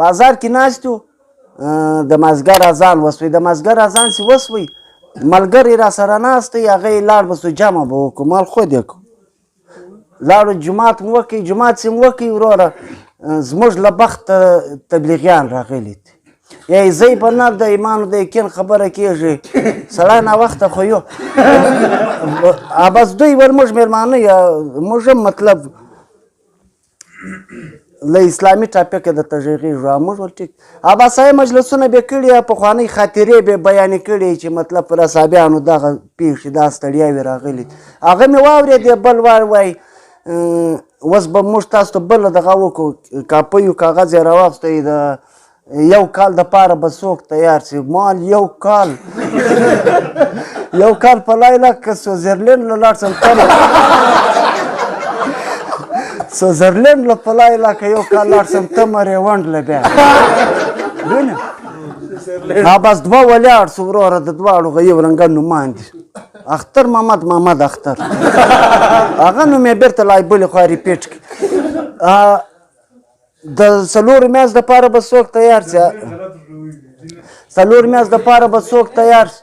بازار کې ناست یو د مازدیګر اذان وسوی د مازدیګر اذان چې وسوی ملګری را سره ناست دی هغه یې لاړ بسو جمع به وکړو مال خود یې کړو لاړو جومات مو وکړئ جومات چې مو وکړئ وروره زموږ له بخته تبلیغیان راغلي دي یا یې زی به نه د ایمان د یقین خبره کېږي سړی ناوخته خو یو بس دوی ول موږ مېلمانه یا موږ هم مطلب له اسلامي ټاپکه درته غږېږو موږ ول ټیک اباسایي مجلسونه به کړي پخوانۍ خاطرې به بیانې کړي چې مطلب پر اصحابیانو دغه پیښې دا ستړیاوې راغلي هغه مې واورېدې بل وایي اوس به موږ تاسو ته بله دغه وکړو کاپیو کاغذ یې راواخیستی د یو کال دپاره به څوک تیار شي مال یو کال په لایله که سویزرلینډ له لاړ شم سویزرلینډ له په لایله که یو کال لاړ شم ته مریونډ له بیا وینه بس دوه ولاړ سو وروره د دواړو یو رنګه نومان دي اختر محمد اختر هغه نوم یې بېرته لا بلې خوا ریپیټ کړي د څلورو میاشتو دپاره به څوک تیار شي څلورو میاشتو دپاره به څوک تیار شي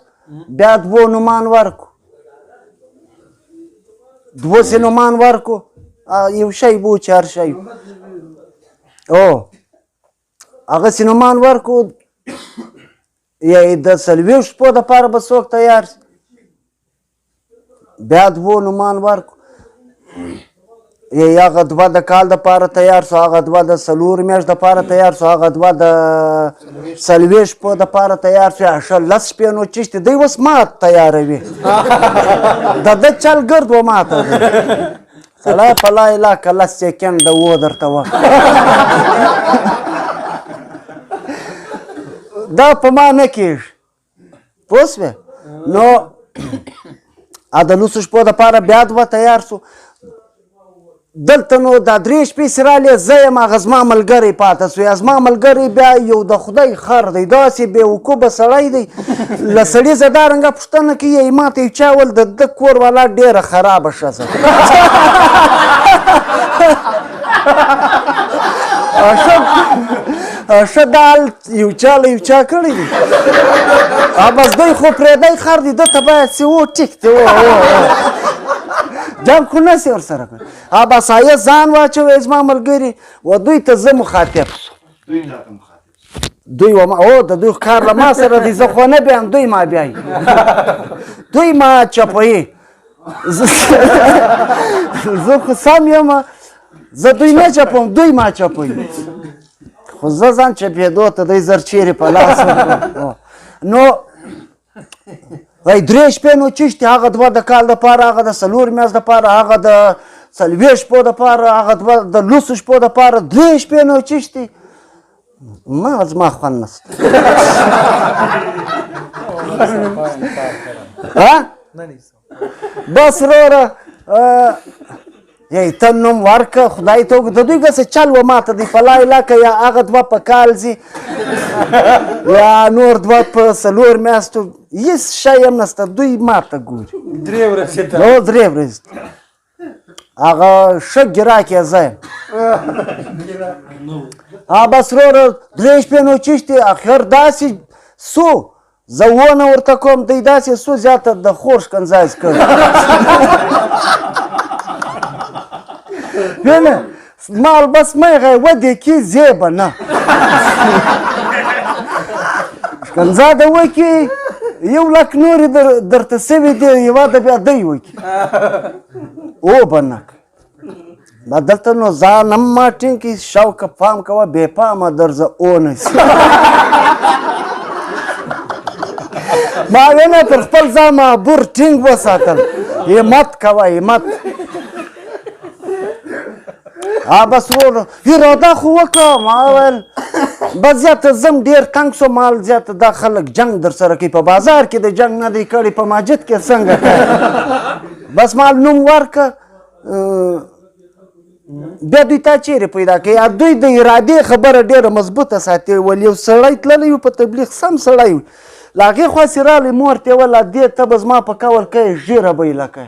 بیا دوو نومان ورکو دوو سې نومان ورکو یو شی به و چې هر شی هغه سې نومان ورکو یا د څلوېښت شپو دپاره به څوک تیار شي بیا دوو نومان ورکو یا هغه دوه د کال دپاره تیار سو هغه دوه د څلورو میاشتو دپاره تیار سو هغه دوه د څلوېښت شپو دپاره تیار سو یا ښه لس شپې نو چشتې دی اوس ما تیاروي د ده چل ګرد و ماته دی سړی په لا اله که لس سیکنډ و درته وکړه دا په ما نه کېږي پوه شوې نو د لسو شپو دپاره بیا دوه تیار سو دلته نو دا درې شپې چې رالې زه یم هغه زما ملګری پاته سو یا زما ملګری بیا یو د خدای خر دی داسې بېوقوبه سړی دی له سړي زه دا رنګه پوښتنه کوي ما ته یو چا ول د ده کور والا ډېره خرابه ښځه ښه دا یو چا له یو چا کړی دی بس دی خو پرېدی خر دی ده ته باید چې و ټیک دی جنګ خو نسي ورسره کړی اباسایه ځان واچوی زما ملګري و دوی ته زه مخاطب سو دوی د دوی کار له ما سره دی زه خو نه بیایم دوی ما بیایي دوی ما چپوي زه خو سم یم زه دوی نه چپوم دوی ما چپوي خو زه ځان چپېدو ته دوی زر چیرې په لاس نو وای درې شپې نو چشتې هغه دوه د کال دپاره هغه د څلورو میاشتو دپاره هغه د څلوېښت شپو دپاره هغه دوه د لسو شپو دپاره درې شپې نو چشتې زما خوند نشته بس وروره ته نوم ورکه خدای ته د دوی ګسه چل و ماته دی په لا علاقه یا هغه دوه په کال ځي یا نور دوه په څلور میاشتو هېڅ شی هم نشته دوی ماته ګوري درې ورځې هغه ښه ګراک یې زه یم بس وروره درې شپې نو چشتې اخر داسې سو زه ونه ورته کوم دی داسې سو زیاته د خور ښکنځا یې کړی بینه مال بس میغه ودې کې زیبه نه ښکنځا ده وکړي یو لک نورې درته سوي دي یوه د بیا دی وکړي به نه کوي دلته نو ځان هم ما ټینګ کړي شوقه پام کوه بې پامه درځه نه سي ما وینه پر خپل ځان معبور ټینګ وساتل همت کوه همت بس وروره اراده خو وکړه ما ویل بس زیاته ځم ډېر تنګ سوم مال زیاته دا خلک جنګ در سره کوي په بازار کې د جنګ نه دی کړی په مسجد کې څنګه کوي بس مال نوم ورکړه بیا دوی تا چیرې پیدا کوي دوی د ارادې خبره ډېره مضبوطه ساتي ول یو سړی تللی و په تبلیغ سم سړی و له هغې خواسې راغلی مور ته یې ویل دې ته به زما په قول کوې ژیره به یې لکه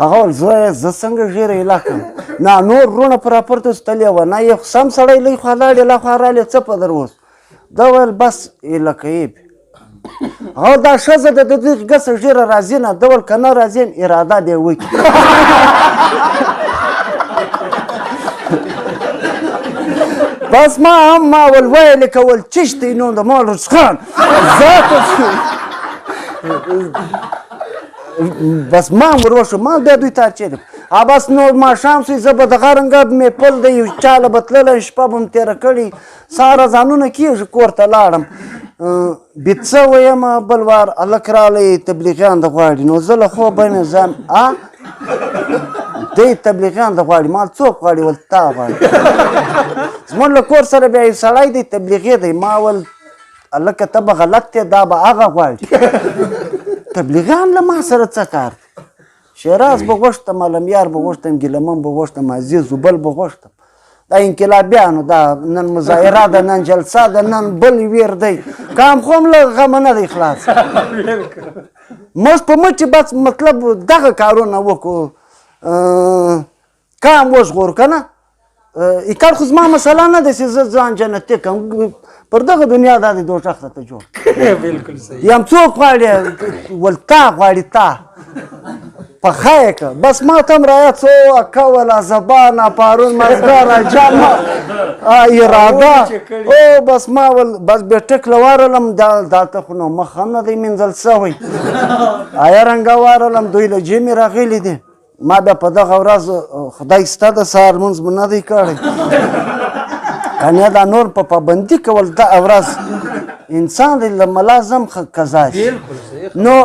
هغه ویل زویه زه څنګه ژیره ایله کړم نه نور وروڼه په راپورته اوس تللی وه نه یو سم سړی لږ خوا لاړې لا خوا رالې څه په در اوس ده ویل بس ایله کوي هغه دا ښځه ده د دغې ګسه ژیره راځي نه ده ویل که نه راځي یم اراده دې وکړي بس ما هم ما ول ویلې کول چشتی نو د مالوس خان بس ما هم ور وشو ما بیا دوی ته چیرې بس نو ماښام سوی زه به دغه رنګه مې پل دی یو چاله به تللی شپه به م تېره کړې سهار ځانونه کېږي کور ته لاړم بیڅه ویمه بل وار هلک رالی تبلیغیان د غواړي نو زه له خوبه مې ځم دی تبلیغیان د غواړي ما څوک غواړي ول تا غواړي زموږ له کور سره بیا یو سړی دی تبلیغي دی ما ول هلکه ته به غلط دی دا به هغه غواړي تبلیغیان له ما سره څه کار دی شیراز به غوښتم علمیار به غوښتم ګیلمن به غوښتم عزیز وبل به غوښتم دا انقلابیانو دا نن مظاهره ده نن جلسه ده نن بل ویر دی کام خو هم له غمه نه دی خلاص موږ په مټې بس مطلب دغه کارونه وکړو کام وژغورو که نه کار خو زما مسله نه ده چې زه ځان جنتي کړم پر دغه دنیا دا د دوزخ ته جوړ یم څوک غواړي ول تا غواړي تا پخه یې که بس ما ته هم رایه څو کوله زبانه پارون مزګاره جامه اراده او بس ما ول بس بیا ټکله وارلم دلته خو نو مخ هم نه دی مینځل سوی آیا رنګه وارلم دوی له جیمې راغلي دي ما بیا په دغه ورځ خدای ستا د سهار لمونځ مو نه دی کړی کنیا دا نور په پابندي کول دا ورځ انسان دی له ملازم قضا شي نو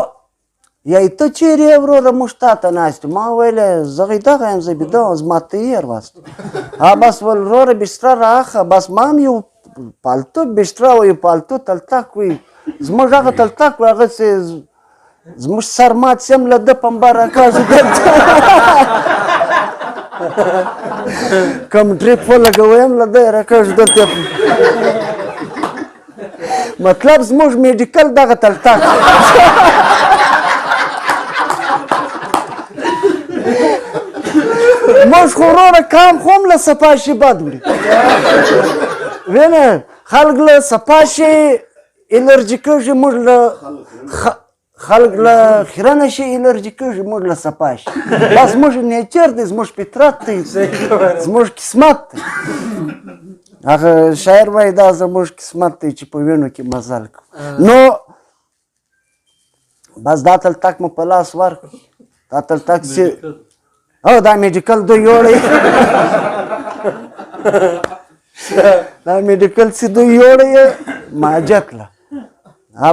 یا ته چیرې وروره موږ تا ته ناست ما ویلې زه دغه یم زه بیده وم زما تیار واست بس ول وروره بستره راخه بس ما هم یو پالتو بستره و یو پالتو تلتک وي زموږ هغه تلتک و هغسې زموږ سر مات سي هم له ده پنبه راکاږو دلته کوم ډریپ ولګوی هم له ده یې راکاږو دلته مطلب زموږ میډیکل دغه تلتک موږ خو وروره کام خو هم له صفا شي بد وړي وینې خلک له صفا شي الرجي کېږي موږ له خلک له خیرنه شي الرجي کېږي موږ له صفا شي دا زموږ نیچر دی زموږ فطرت دی زموږ قسمت دی هغه شاعر وایي دا زموږ قسمت دی چې په وینو کې مزل کوو نو بس دا تلتک مو په لاس ورکړ دا تلتک چې او دا میډیکل دوی یوړی دا میډیکل چې دوی یوړی ماجت له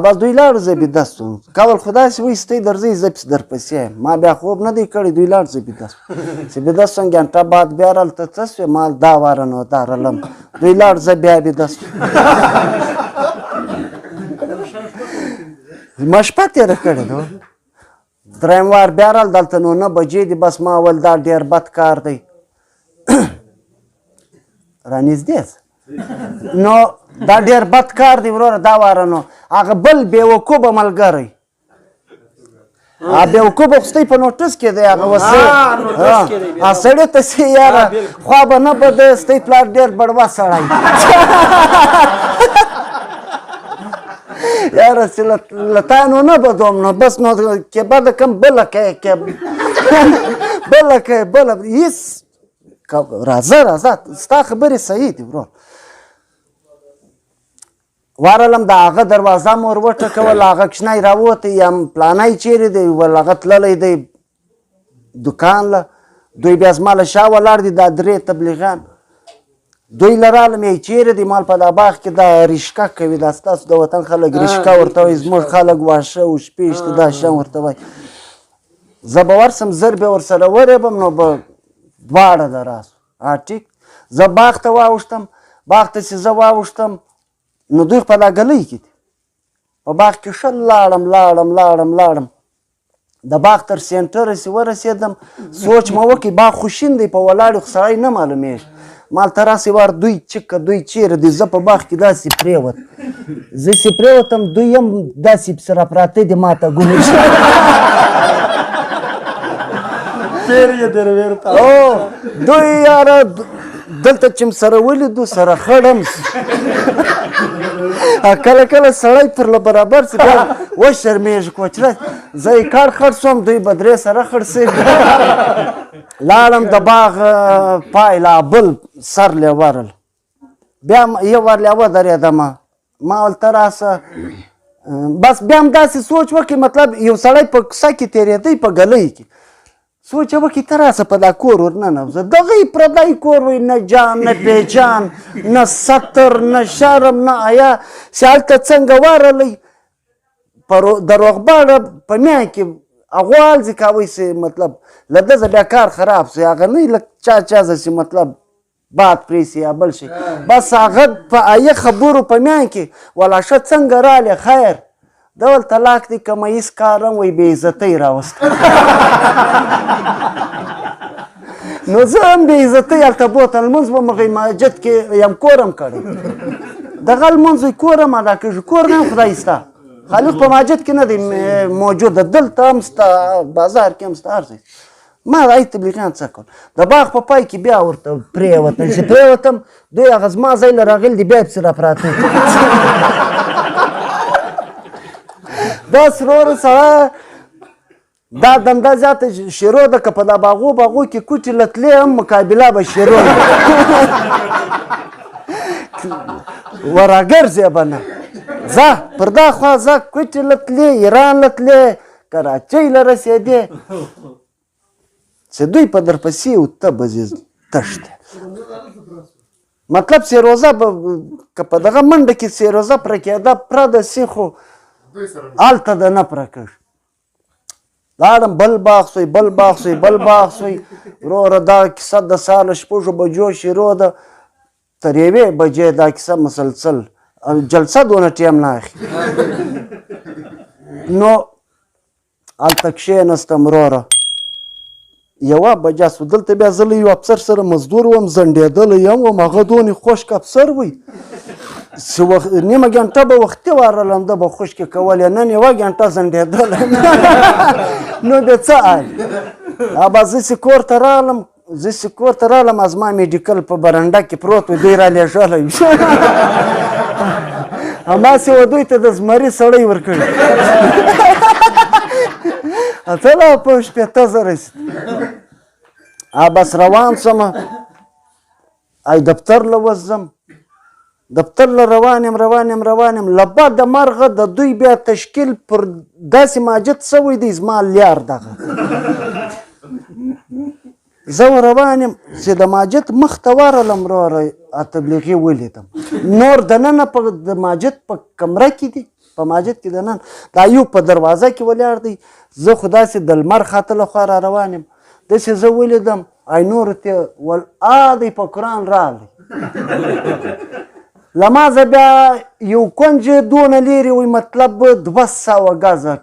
بس دوی لاړو زه بیده سوم کول خو داسې وایي چې تی درځئ زه پسې درپسې یم ما بیا خوب نه دی کړی دوی لاړ زه بیده سوم چې بیده سوم ګنټه بعد بیا رالته څه سوې ما دا واره نو دا رلم دوی لاړ زه بیا بیده سوم ما شپه تېره کړې ده دریم وار بیا رال دلته نو 9 بجې دي بس ما ول دا ډېر بد کار دی رانږدې نو دا ډېر بد کار دی وروره دا واره نو هغه بل بېوقوبه ملګری بېوقوبه خو ستی په نوټس کې دی هغه وسې سړي ته سي یاره خوا به نه به د ستی پلار ډېر بړوا سړی یاره چې له تا نو نه بدوم نو بس نو که بده کم بله کوې که بله کوې بله هېڅ راځه راځه ستا خبرې صحیح دي ورور وارلم د هغه دروازه مو ور وټکول هغه کوچنی راووتی یم پلانی چیرې دی ول هغه تللی دی دوکان له دوی بیا زما له شا ولاړ دي دا 3 تبلیغیان دوی لرالم یې چیرې دی مال په دا باغ کې دا ریشکه کوي دا ستاسو د وطن خلک ریشکه ورته وایي زموږ خلک واښه او شپېشته دا شیان ورته وایي زه به ورسم زر بیا ورسره ورېبم نو به دواړه د راسو ټیک زه باغ ته واوښتم باغ ته چې زه واوښتم نو دوی په دا ګلۍ کې دي په باغ کې ښه لاړم د باغ تر سینټره چې ورسېدم سوچ مې وکړي باغ خو شین دی په ولاړې خو سړی نه معلومېږي مال ته راسې وار دوی چکه دوی چیرې دی زه په باغ کې داسې پرېوت زه چې پرېوتم دوی هم داسې پسې راپراته دي ما ته ګونې دوی یاره دلته چې م سره ولیدو سره خړم کله کله سړی پر له برابر سي بیا وشرمېږي کوچره زه یې کړ خړ سوم دوی به درې سره خړ سي لاړم د باغ پای لا بل سر لې ورل بیا یو ورلې ودرېدمه ما ورته راسه بس بیا هم داسې سوچ وکړي مطلب یو سړی په کوڅه کې تېرېدی په ګلۍ کې سوچ یې وکړي ته راسه په دا کور ورننوځه دغه یې پردی کور وی نه جان نه پیجان نه ستر نه شرم نه حیا چې هلته څنګه ورلی د روغبړه په میان کې هغو الځي کوی سي مطلب له ده زه بیا کار خراب سي هغه نه لږ چا زه مطلب باد پرېسي یا بل شي بس هغه په ایه خبرو په میان کې ولا ښه څنګه رالی خیر دول طلاق دی که مه هېڅ کارم وی بې عزتۍ راوسته نو زه هم بې عزتۍ هلته بوتم لمونځ به مغی مسجد کې یم کور هم کړی دغه لمونځ وی کور هم ادا کېږي کور نه هم خدای ستا خالق په مسجد کې نه دی موجوده دلته هم ستا بازار کې هم ستا هر ځای ما ای تبلیغیان څه کول د باغ په پای کې بیا ورته پرېوتم چې پرېوتم دوی هغه زما ځای له راغلي دي بیا پسې راپراته بس وروره سړی دا دنده زیاته شروع ده که په دا باغو کې کوټې لتلې هم مقابله به شروع ده وراګرځې به نه ځه پر دا خوا ځه کوټې لتلې ایران لتلې کراچۍ له رسېدې چې دوی په درپسې او ته به ځې تښتې مطلب سیروزه به که په دغه منډه کې سیروزه پره کېده پرده سي خو هلته د نه پره کړ لاړم بل باغ سوی وروره دا کیسه د سهار له شپږو بجو شروع ده تر یوې بجې دا کیسه مسلسل جلسه دونه ټیم نه اخلي نو هلته کښېنستم وروره یوه بجه سوه دلته بیا زه له یو افسر سره مزدور وم زنډېدلی یم وم هغه دونې خوشک افسر وی چې نیمه ګنټه به وختي وارلم ده به خوشکې کولې نن یوه ګنټه زنډېدلی نو د څه حال ابا زه چې کور ته رالم زما میډیکل په برنډه کې پروت و دوی رالېږلی هماسې و دوی ته د زمري سړی ورکړي اتله په شپېته زره بس روان شومه ای دفتر له وځم دفتر له روان یم له بده مرغه د دوی بیا تشکیل پر داسې ماجد شوی دی زما لیار دغه زه روان یم چې د ماجد مخ ته ورغلم وروره تبلیغي ولیدم نور دننه د ماجد په کمره کې دی په ماجد کې دننه دا یو په دروازه کې ولاړ دی زه خو داسې د لمر خاته له خوا را روان یم داسې زه ولیدم ای نورو ته ول دی په قرآن راغلی له ما زه بیا یو کونج دونه لرې وي مطلب 200 ګزه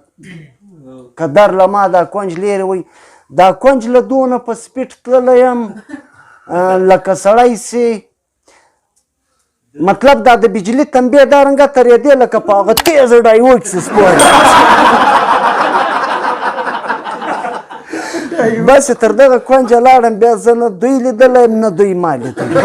که در له ما دا کونج لرې وي دا کونج له دونه په سپیډ تللی یم لکه سړی سي مطلب دا د بجلي تنبې دا رنګه ترېدې لکه په هغه تیزه ډایوډ سي سپوري بس تر دغه کونجه لاړم بیا زه نه دوی لیدلی یم نه دوی ما لیدلی